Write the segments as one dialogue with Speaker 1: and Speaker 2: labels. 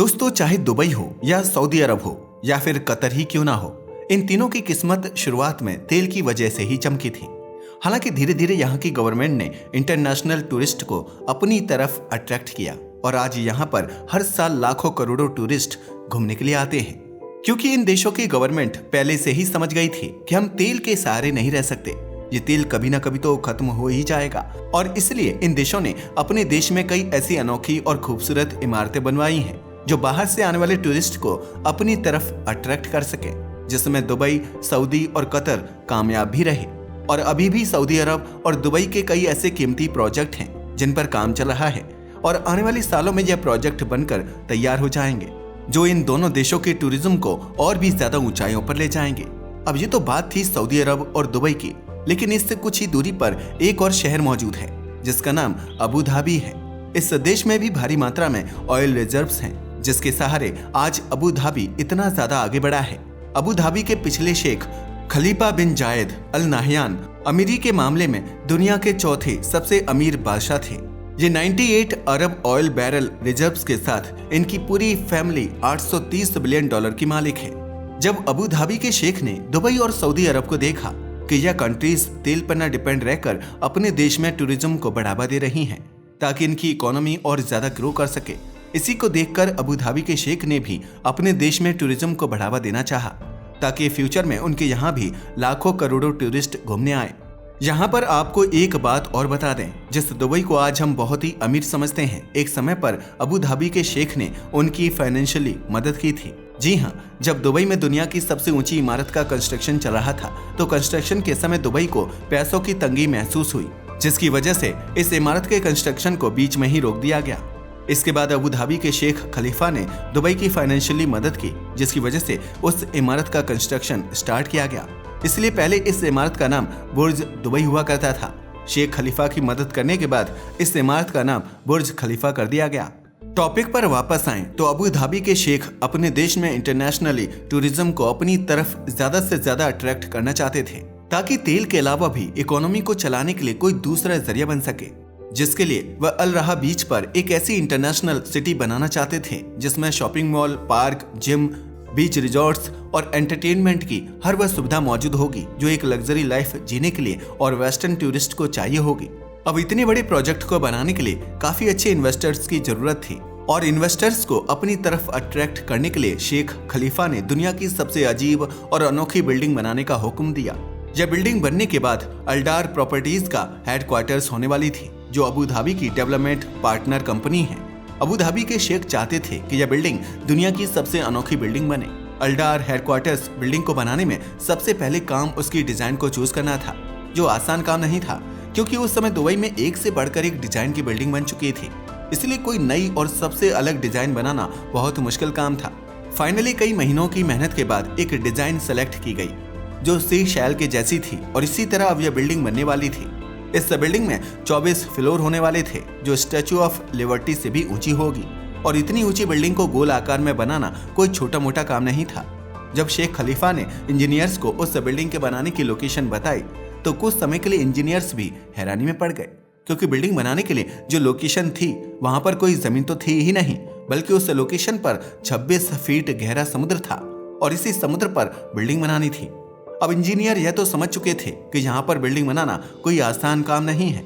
Speaker 1: दोस्तों, चाहे दुबई हो या सऊदी अरब हो या फिर कतर ही क्यों ना हो, इन तीनों की किस्मत शुरुआत में तेल की वजह से ही चमकी थी। हालांकि धीरे धीरे यहाँ की गवर्नमेंट ने इंटरनेशनल टूरिस्ट को अपनी तरफ अट्रैक्ट किया और आज यहाँ पर हर साल लाखों करोड़ों टूरिस्ट घूमने के लिए आते हैं, क्योंकि इन देशों की गवर्नमेंट पहले से ही समझ गई थी कि हम तेल के सहारे नहीं रह सकते। ये तेल कभी ना कभी तो खत्म हो ही जाएगा और इसलिए इन देशों ने अपने देश में कई ऐसी अनोखी और खूबसूरत इमारतें बनवाई हैं जो बाहर से आने वाले टूरिस्ट को अपनी तरफ अट्रैक्ट कर सके, जिसमें दुबई, सऊदी और कतर कामयाब भी रहे। और अभी भी सऊदी अरब और दुबई के कई ऐसे कीमती प्रोजेक्ट हैं जिन पर काम चल रहा है और आने वाले सालों में यह प्रोजेक्ट बनकर तैयार हो जाएंगे, जो इन दोनों देशों के टूरिज्म को और भी ज्यादा ऊंचाइयों पर ले जाएंगे। अब ये तो बात थी सऊदी अरब और दुबई की, लेकिन इससे कुछ ही दूरी पर एक और शहर मौजूद है जिसका नाम अबू धाबी है। इस देश में भी भारी मात्रा में ऑयल रिजर्व्स हैं, जिसके सहारे आज अबू धाबी इतना ज्यादा आगे बढ़ा है। अबू धाबी के पिछले शेख खलीफा बिन जायद अल नाहयान अमीरी के मामले में दुनिया के चौथे सबसे अमीर बादशाह थे। ये 98 अरब ऑयल बैरल रिजर्व्स के साथ इनकी पूरी फैमिली 830 बिलियन डॉलर की मालिक है। जब अबू धाबी के शेख ने दुबई और सऊदी अरब को देखा कि यह कंट्रीज तेल पर न डिपेंड रहकर अपने देश में टूरिज्म को बढ़ावा दे रही हैं ताकि इनकी इकोनॉमी और ज्यादा ग्रो कर सके, इसी को देखकर अबू धाबी के शेख ने भी अपने देश में टूरिज्म को बढ़ावा देना चाहा ताकि फ्यूचर में उनके यहाँ भी लाखों करोड़ों टूरिस्ट घूमने आए। यहाँ पर आपको एक बात और बता दें, जिस दुबई को आज हम बहुत ही अमीर समझते हैं, एक समय पर अबू धाबी के शेख ने उनकी फाइनेंशियली मदद की थी। जी हाँ, जब दुबई में दुनिया की सबसे ऊंची इमारत का कंस्ट्रक्शन चल रहा था तो कंस्ट्रक्शन के समय दुबई को पैसों की तंगी महसूस हुई, जिसकी वजह से इस इमारत के कंस्ट्रक्शन को बीच में ही रोक दिया गया। इसके बाद अबू धाबी के शेख खलीफा ने दुबई की फाइनेंशियली मदद की, जिसकी वजह से उस इमारत का कंस्ट्रक्शन स्टार्ट किया गया। इसलिए पहले इस इमारत का नाम बुर्ज दुबई हुआ करता था। शेख खलीफा की मदद करने के बाद इस इमारत का नाम बुर्ज खलीफा कर दिया गया। टॉपिक पर वापस आएं तो अबू धाबी के शेख अपने देश में इंटरनेशनली टूरिज्म को अपनी तरफ ज्यादा से ज्यादा अट्रैक्ट करना चाहते थे ताकि तेल के अलावा भी इकोनॉमी को चलाने के लिए कोई दूसरा जरिया बन सके, जिसके लिए वह अल रहा बीच पर एक ऐसी इंटरनेशनल सिटी बनाना चाहते थे जिसमें शॉपिंग मॉल, पार्क, जिम, बीच रिजॉर्ट्स और एंटरटेनमेंट की हर वह सुविधा मौजूद होगी जो एक लग्जरी लाइफ जीने के लिए और वेस्टर्न टूरिस्ट को चाहिए होगी। अब इतने बड़े प्रोजेक्ट को बनाने के लिए काफी अच्छे इन्वेस्टर्स की जरूरत थी और इन्वेस्टर्स को अपनी तरफ अट्रैक्ट करने के लिए शेख खलीफा ने दुनिया की सबसे अजीब और अनोखी बिल्डिंग बनाने का हुक्म दिया। यह बिल्डिंग बनने के बाद अल्डार प्रॉपर्टीज का हेडक्वार्टर्स होने वाली थी, जो अबू धाबी की डेवलपमेंट पार्टनर कंपनी है। अबू धाबी के शेख चाहते थे कि यह बिल्डिंग दुनिया की सबसे अनोखी बिल्डिंग बने। अल्डार हेडक्वार्टर्स बिल्डिंग को बनाने में सबसे पहले काम उसकी डिजाइन को चूज करना था, जो आसान काम नहीं था क्योंकि उस समय दुबई में एक से बढ़कर एक डिजाइन की बिल्डिंग बन चुकी थी। इसलिए कोई नई और सबसे अलग डिजाइन बनाना बहुत मुश्किल काम था। फाइनली कई महीनों की मेहनत के बाद एक डिजाइन सेलेक्ट की गई जो सी शैल के जैसी थी और इसी तरह अब यह बिल्डिंग बनने वाली थी। इस बिल्डिंग में 24 फ्लोर होने वाले थे जो स्टैचू ऑफ लिबर्टी से भी ऊंची होगी और इतनी ऊंची बिल्डिंग को गोल आकार में बनाना कोई छोटा मोटा काम नहीं था। जब शेख खलीफा ने इंजीनियर्स को उस बिल्डिंग के बनाने की लोकेशन बताई तो कुछ समय के लिए इंजीनियर्स भी हैरानी में पड़ गए, क्योंकि बिल्डिंग बनाने के लिए जो लोकेशन थी वहां पर कोई जमीन तो थी ही नहीं, बल्कि उस लोकेशन पर 26 फीट गहरा समुद्र था और इसी समुद्र पर बिल्डिंग बनानी थी। अब इंजीनियर यह तो समझ चुके थे कि यहाँ पर बिल्डिंग बनाना कोई आसान काम नहीं है।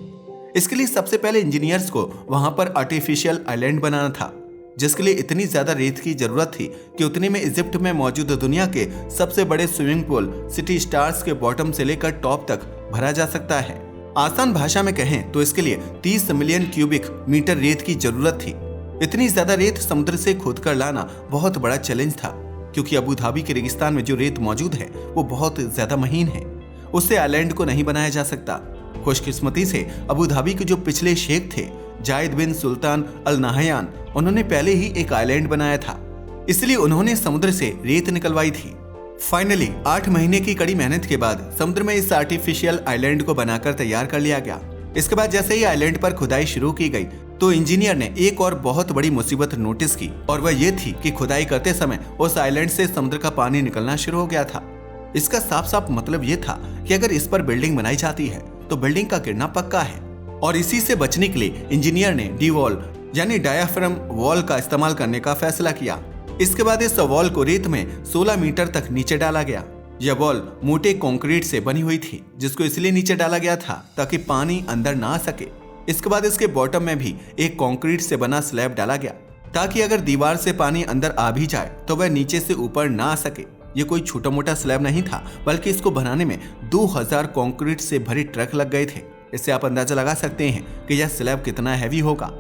Speaker 1: इसके लिए सबसे पहले इंजीनियर्स को वहां पर आर्टिफिशियल आइलैंड बनाना था, जिसके लिए इतनी ज्यादा रेत की जरूरत थी कि उतने में इजिप्ट में मौजूद दुनिया के सबसे बड़े स्विमिंग पूल सिटी स्टार्स के बॉटम से लेकर टॉप तक भरा जा सकता है। आसान भाषा में कहें तो इसके लिए 30 मिलियन क्यूबिक मीटर रेत की जरूरत थी। इतनी ज्यादा रेत समुद्र से खोदकर लाना बहुत बड़ा चैलेंज था, क्योंकि अबू धाबी के रेगिस्तान में जो रेत मौजूद है वो बहुत ज्यादा महीन है, उससे आइलैंड को नहीं बनाया जा सकता। खुशकिस्मती से अबू धाबी के जो पिछले शेख थे जायद बिन सुल्तान अल नाहयान, उन्होंने पहले ही एक आइलैंड बनाया था, इसलिए उन्होंने समुद्र से रेत निकलवाई थी। फाइनली 8 महीने की कड़ी मेहनत के बाद समुद्र में इस आर्टिफिशियल आइलैंड को बनाकर तैयार कर लिया गया। इसके बाद जैसे ही आइलैंड पर खुदाई शुरू की गई तो इंजीनियर ने एक और बहुत बड़ी मुसीबत नोटिस की, और वह ये थी कि खुदाई करते समय उस आइलैंड से समुद्र का पानी निकलना शुरू हो गया था। इसका साफ साफ मतलब ये था कि अगर इस पर बिल्डिंग बनाई जाती है तो बिल्डिंग का गिरना पक्का है, और इसी से बचने के लिए इंजीनियर ने डी वॉल यानी डायाफ्राम वॉल का इस्तेमाल करने का फैसला किया। इसके बाद इस वॉल को रेत में 16 मीटर तक नीचे डाला गया। यह वॉल मोटे कंक्रीट से बनी हुई थी, जिसको इसलिए नीचे डाला गया था ताकि पानी अंदर ना आ सके। इसके बाद इसके बॉटम में भी एक कंक्रीट से बना स्लैब डाला गया, ताकि अगर दीवार से पानी अंदर आ भी जाए तो वह नीचे से ऊपर ना आ सके। ये कोई छोटा मोटा स्लैब नहीं था, बल्कि इसको बनाने में 2000 कंक्रीट से भरे ट्रक लग गए थे। इससे आप अंदाजा लगा सकते हैं कि यह स्लैब कितना हैवी होगा।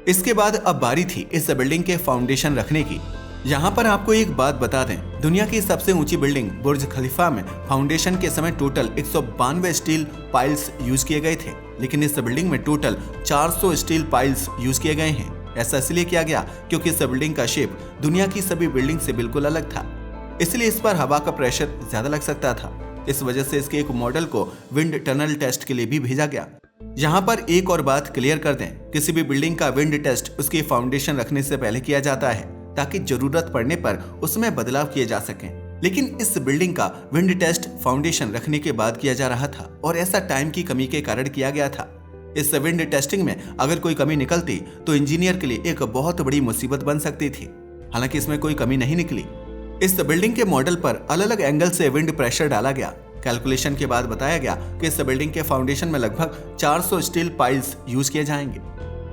Speaker 1: इसके बाद अब बारी थी इस बिल्डिंग के फाउंडेशन रखने की। यहाँ पर आपको एक बात बता दें, दुनिया की सबसे ऊंची बिल्डिंग बुर्ज खलीफा में फाउंडेशन के समय टोटल 192 स्टील पाइल्स यूज किए गए थे, लेकिन इस बिल्डिंग में टोटल 400 स्टील पाइल्स यूज किए गए हैं। ऐसा इसलिए किया गया क्योंकि इस बिल्डिंग का शेप दुनिया की सभी बिल्डिंग से बिल्कुल अलग था, इसलिए इस पर हवा का प्रेशर ज्यादा लग सकता था। इस वजह से इसके एक मॉडल को विंड टनल टेस्ट के लिए भी भेजा गया। यहाँ पर एक और बात क्लियर कर दें, किसी भी बिल्डिंग का विंड टेस्ट उसके फाउंडेशन रखने से पहले किया जाता है, ताकि जरूरत पड़ने पर उसमें बदलाव किए जा सकें। लेकिन इस बिल्डिंग का विंड टेस्ट फाउंडेशन रखने के बाद किया जा रहा था, और ऐसा टाइम की कमी के कारण किया गया था। इस विंड टेस्टिंग में अगर कोई कमी निकलती तो इंजीनियर के लिए एक बहुत बड़ी मुसीबत बन सकती थी। हालांकि इसमें कोई कमी नहीं निकली। इस बिल्डिंग के मॉडल पर अलग अलग एंगल से विंड प्रेशर डाला गया। कैलकुलेशन के बाद बताया गया कि इस बिल्डिंग के फाउंडेशन में लगभग 400 स्टील पाइल्स यूज किए जाएंगे।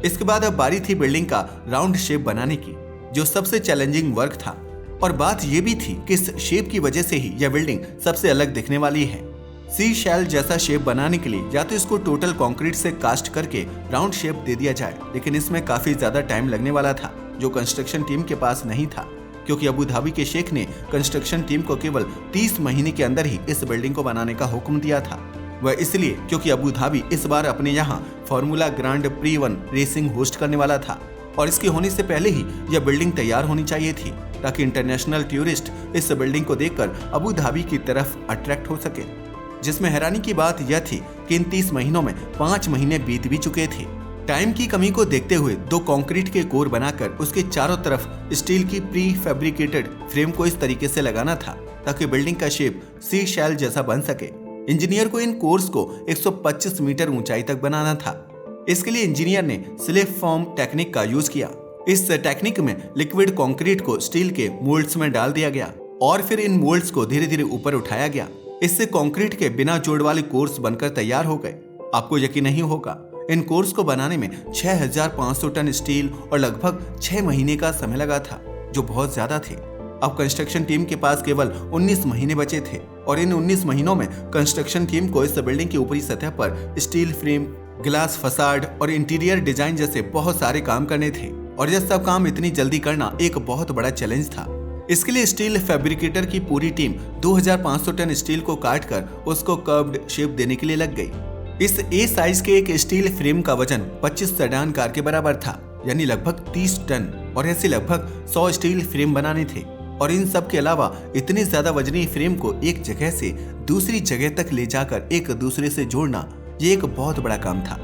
Speaker 1: इसके बाद अब बारी थी बिल्डिंग का राउंड शेप बनाने की, जो सबसे चैलेंजिंग वर्क था। और बात यह भी थी कि इस शेप की वजह से ही यह बिल्डिंग सबसे अलग दिखने वाली है। सी शेल जैसा शेप बनाने के लिए या तो इसको टोटल कंक्रीट से कास्ट करके राउंड शेप दे दिया जाए, लेकिन इसमें काफी ज्यादा टाइम लगने वाला था, जो कंस्ट्रक्शन टीम के पास नहीं था, क्योंकि अबू धाबी के शेख ने कंस्ट्रक्शन टीम को केवल 30 महीने के अंदर ही इस बिल्डिंग को बनाने का हुक्म दिया था। वह इसलिए क्योंकि अबू धाबी इस बार अपने यहाँ formula grand pre 1 racing host करने वाला था, और इसके होने से पहले ही यह बिल्डिंग तैयार होनी चाहिए थी, ताकि इंटरनेशनल टूरिस्ट इस बिल्डिंग को देखकर अबू धाबी की तरफ अट्रैक्ट हो सके। जिसमें हैरानी की बात यह थी कि इन 30 महीनों में 5 महीने बीत भी चुके थे। टाइम की कमी को देखते हुए 2 कंक्रीट के कोर बनाकर उसके चारों तरफ स्टील की प्री फैब्रिकेटेड फ्रेम को इस तरीके से लगाना था ताकि बिल्डिंग का शेप सी शेल जैसा बन सके। इंजीनियर को इन कोर्स को 125 मीटर ऊंचाई तक बनाना था। इसके लिए इंजीनियर ने स्लिप फॉर्म टेक्निक का यूज किया। इस टेक्निक में लिक्विड कंक्रीट को स्टील के मोल्ड्स में डाल दिया गया और फिर इन मोल्ड्स को धीरे धीरे ऊपर उठाया गया। इससे कंक्रीट के बिना जोड़ वाले कोर्स बनकर तैयार हो गए। आपको यकीन नहीं होगा, इन कोर्स को बनाने में 6500 टन स्टील और लगभग 6 महीने का समय लगा था, जो बहुत ज्यादा थे। अब कंस्ट्रक्शन टीम के पास केवल 19 महीने बचे थे, और इन 19 महीनों में कंस्ट्रक्शन टीम को इस बिल्डिंग की ऊपरी सतह पर स्टील फ्रेम, ग्लास फसाड और इंटीरियर डिजाइन जैसे बहुत सारे काम करने थे, और यह सब काम इतनी जल्दी करना एक बहुत बड़ा चैलेंज था। इसके लिए स्टील फैब्रिकेटर की पूरी टीम 2500 टन स्टील को काटकर उसको कर्व्ड शेप देने के लिए लग गई। इस ए साइज के एक स्टील फ्रेम का वजन 25 सेडान कार के बराबर था, यानी लगभग 30 टन, और ऐसे लगभग 100 स्टील फ्रेम बनाने थे। और इन सब के अलावा इतने ज्यादा वजनी फ्रेम को एक जगह से दूसरी जगह तक ले जाकर एक दूसरे से जोड़ना, ये एक बहुत बड़ा काम था।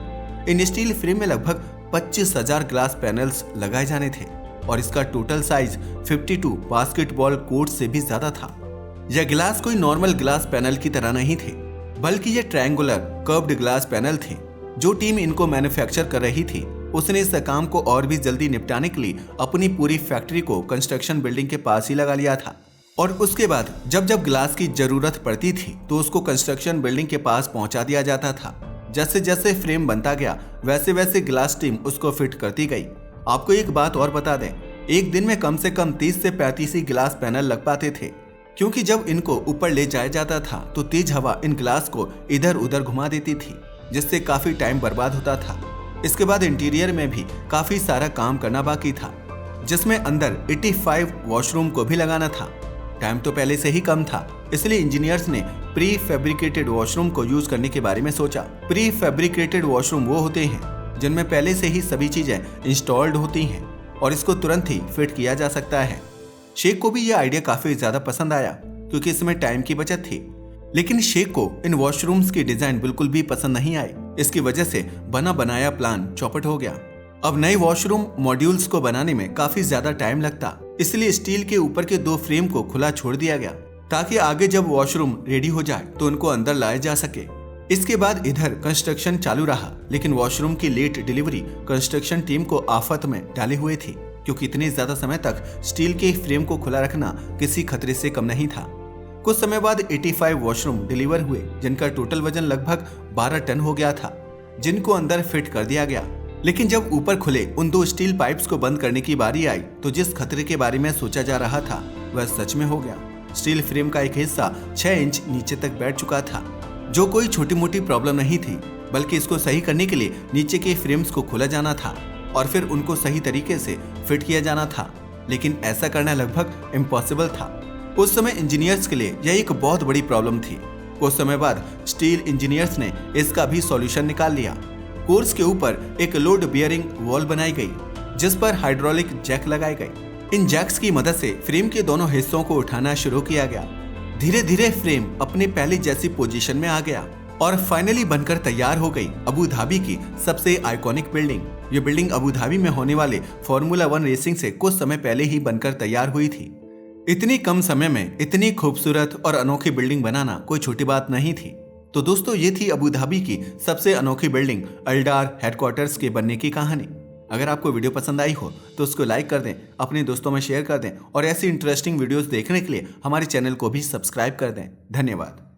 Speaker 1: इन स्टील फ्रेम में लगभग 25,000 ग्लास पैनल्स लगाए जाने थे, और इसका टोटल साइज 52 बास्केटबॉल कोर्ट से भी ज्यादा था। यह ग्लास कोई नॉर्मल ग्लास पैनल की तरह नहीं थे, बल्कि ये ट्रायंगुलर कर्व्ड ग्लास पैनल थे। जो टीम इनको मैन्युफैक्चर कर रही थी, उसने इस काम को और भी जल्दी निपटाने के लिए अपनी पूरी फैक्ट्री को कंस्ट्रक्शन बिल्डिंग के पास ही लगा लिया था। और उसके बाद जब जब ग्लास की जरूरत पड़ती थी तो उसको कंस्ट्रक्शन बिल्डिंग के पास पहुंचा दिया जाता था। जैसे जैसे फ्रेम बनता गया, वैसे वैसे ग्लास टीम उसको फिट करती गई। आपको एक बात और बता दें, एक दिन में कम से कम 30 से 35 ही ग्लास पैनल लग पाते थे, क्योंकि जब इनको ऊपर ले जाया जाता था तो तेज हवा इन ग्लास को इधर उधर घुमा देती थी, जिससे काफी टाइम बर्बाद होता था। इसके बाद इंटीरियर में भी काफी सारा काम करना बाकी था, जिसमें अंदर 85 वॉशरूम को भी लगाना था। टाइम तो पहले से ही कम था, इसलिए इंजीनियर्स ने प्री फैब्रिकेटेड वॉशरूम को यूज करने के बारे में सोचा। प्री फैब्रिकेटेड वॉशरूम वो होते हैं जिनमें पहले से ही सभी चीजें इंस्टॉल्ड होती हैं और इसको तुरंत ही फिट किया जा सकता है। शेख को भी यह आइडिया काफी ज्यादा पसंद आया, क्योंकि इसमें टाइम की बचत थी। लेकिन शेख को इन वॉशरूम्स की डिजाइन बिल्कुल भी पसंद नहीं आई। इसकी वजह से बना बनाया प्लान चौपट हो गया। अब नए वॉशरूम मॉड्यूल्स को बनाने में काफी ज्यादा टाइम लगता, इसलिए स्टील के ऊपर के 2 फ्रेम को खुला छोड़ दिया गया, ताकि आगे जब वॉशरूम रेडी हो जाए तो उनको अंदर लाया जा सके। इसके बाद इधर कंस्ट्रक्शन चालू रहा, लेकिन वॉशरूम की लेट डिलीवरी कंस्ट्रक्शन टीम को आफत में डाले हुए थी, क्योंकि इतने ज्यादा समय तक स्टील के फ्रेम को खुला रखना किसी खतरे से कम नहीं था। कुछ समय बाद 85 वॉशरूम डिलीवर हुए, जिनका टोटल वजन लगभग 12 टन हो गया था, जिनको अंदर फिट कर दिया गया। लेकिन जब ऊपर खुले उन 2 स्टील पाइप्स को बंद करने की बारी आई तो जिस खतरे के बारे में सोचा जा रहा था वह सच में हो गया। स्टील फ्रेम का एक हिस्सा 6 इंच नीचे तक बैठ चुका था, जो कोई छोटी मोटी प्रॉब्लम नहीं थी, बल्कि इसको सही करने के लिए नीचे के फ्रेम्स को खोला जाना था और फिर उनको सही तरीके से फिट किया जाना था। लेकिन ऐसा करना लगभग इम्पॉसिबल था। उस समय इंजीनियर्स के लिए यह एक बहुत बड़ी प्रॉब्लम थी। कुछ समय बाद स्टील इंजीनियर्स ने इसका भी सॉल्यूशन निकाल लिया। कोर्स के ऊपर एक लोड बियरिंग वॉल बनाई गई, जिस पर हाइड्रोलिक जैक लगाए गए। इन जैक्स की मदद से फ्रेम के दोनों हिस्सों को उठाना शुरू किया गया। धीरे धीरे फ्रेम अपने पहले जैसी पोजीशन में आ गया और फाइनली बनकर तैयार हो गई अबू धाबी की सबसे आइकॉनिक बिल्डिंग। ये बिल्डिंग अबू धाबी में होने वाले फॉर्मूला 1 रेसिंग से कुछ समय पहले ही बनकर तैयार हुई थी। इतनी कम समय में इतनी खूबसूरत और अनोखी बिल्डिंग बनाना कोई छोटी बात नहीं थी। तो दोस्तों, ये थी अबू धाबी की सबसे अनोखी बिल्डिंग अल्डार हेडक्वार्टर्स के बनने की कहानी। अगर आपको वीडियो पसंद आई हो तो उसको लाइक कर दें, अपने दोस्तों में शेयर कर दें और ऐसी इंटरेस्टिंग वीडियोस देखने के लिए हमारे चैनल को भी सब्सक्राइब कर दें। धन्यवाद।